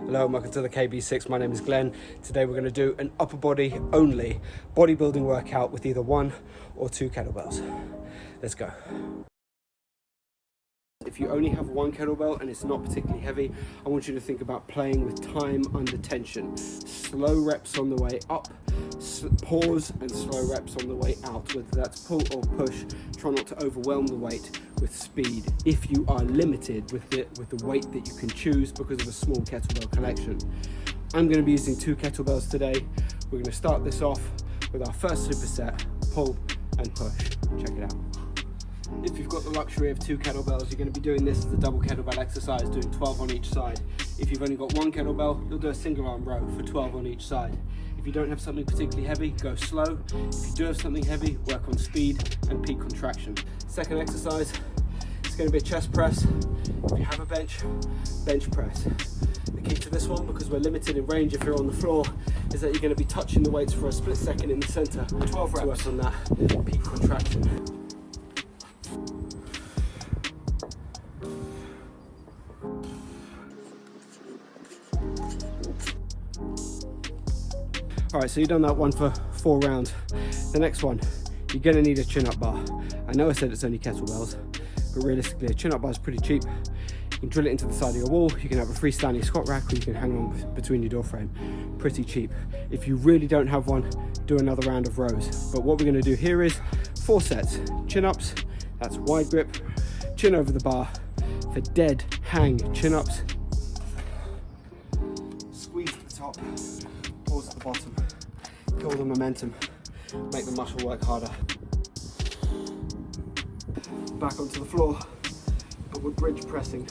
Hello and welcome to the KB6. My name is Glenn. Today we're going to do an upper body only bodybuilding workout with either 1 or 2 kettlebells. Let's go. If you only have 1 kettlebell and it's not particularly heavy, I want you to think about playing with time under tension. Slow reps on the way up, pause and slow reps on the way out, whether that's pull or push. Try not to overwhelm the weight with speed if you are limited with the weight that you can choose because of a small kettlebell collection. I'm going to be using 2 kettlebells today. We're going to start this off with our first superset, pull and push. Check it out. If you've got the luxury of 2 kettlebells, you're going to be doing this as a double kettlebell exercise, doing 12 on each side. If you've only got 1 kettlebell, you'll do a single arm row for 12 on each side. If you don't have something particularly heavy, go slow. If you do have something heavy, work on speed and peak contraction. Second exercise, it's going to be a chest press. If you have a bench press. The key to this one, because we're limited in range if you're on the floor, is that you're going to be touching the weights for a split second in the center. 12 reps on that peak contraction. All right, so you've done that one for 4 rounds. The next one, you're gonna need a chin-up bar. I know I said it's only kettlebells, but realistically, a chin-up bar is pretty cheap. You can drill it into the side of your wall. You can have a freestanding squat rack, or you can hang on between your door frame. Pretty cheap. If you really don't have one, do another round of rows. But what we're gonna do here is 4 sets. Chin-ups, that's wide grip, chin over the bar. For dead hang chin-ups, squeeze at the top, pause at the bottom. Kill the momentum, make the muscle work harder. Back onto the floor, but we're bridge pressing,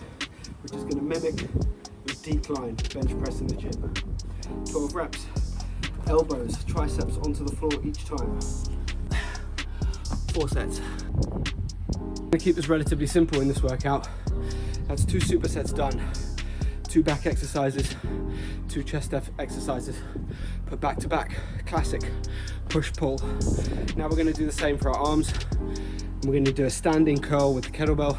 which is going to mimic your decline bench press in the gym. 12 reps, elbows, triceps onto the floor each time. 4 sets. I'm going to keep this relatively simple in this workout. That's 2 supersets done, 2 back exercises, 2 chest exercises, put back to back, classic push-pull. Now we're going to do the same for our arms. We're going to do a standing curl with the kettlebell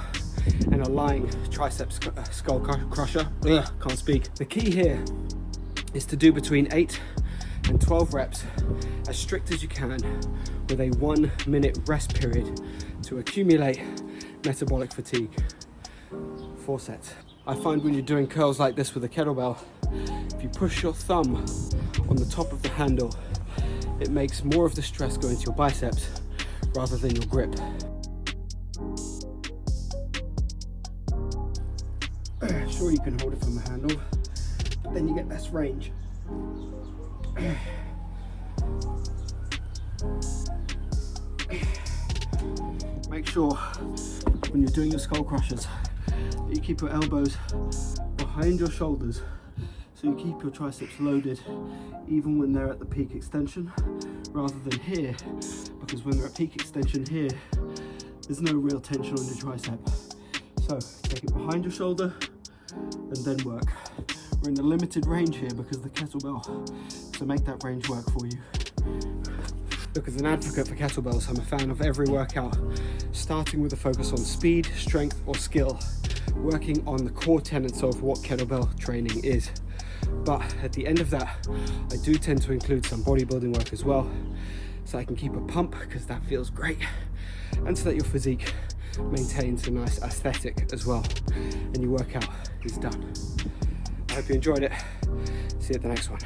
and a lying triceps skull crusher. Ugh, can't speak. The key here is to do between 8 and 12 reps as strict as you can with a 1-minute rest period to accumulate metabolic fatigue. 4 sets. I find when you're doing curls like this with a kettlebell, if you push your thumb on the top of the handle, it makes more of the stress go into your biceps rather than your grip. Sure, you can hold it from the handle, but then you get less range. Make sure when you're doing your skull crushers that you keep your elbows behind your shoulders so you keep your triceps loaded even when they're at the peak extension rather than here, because when they're at peak extension here there's no real tension on your tricep. So take it behind your shoulder and then work. We're in the limited range here because of the kettlebell, so make that range work for you. Look, as an advocate for kettlebells, I'm a fan of every workout starting with a focus on speed, strength or skill, working on the core tenets of what kettlebell training is. But at the end of that, I do tend to include some bodybuilding work as well, so I can keep a pump because that feels great, and so that your physique maintains a nice aesthetic as well, and your workout is done. I hope you enjoyed it. See you at the next one.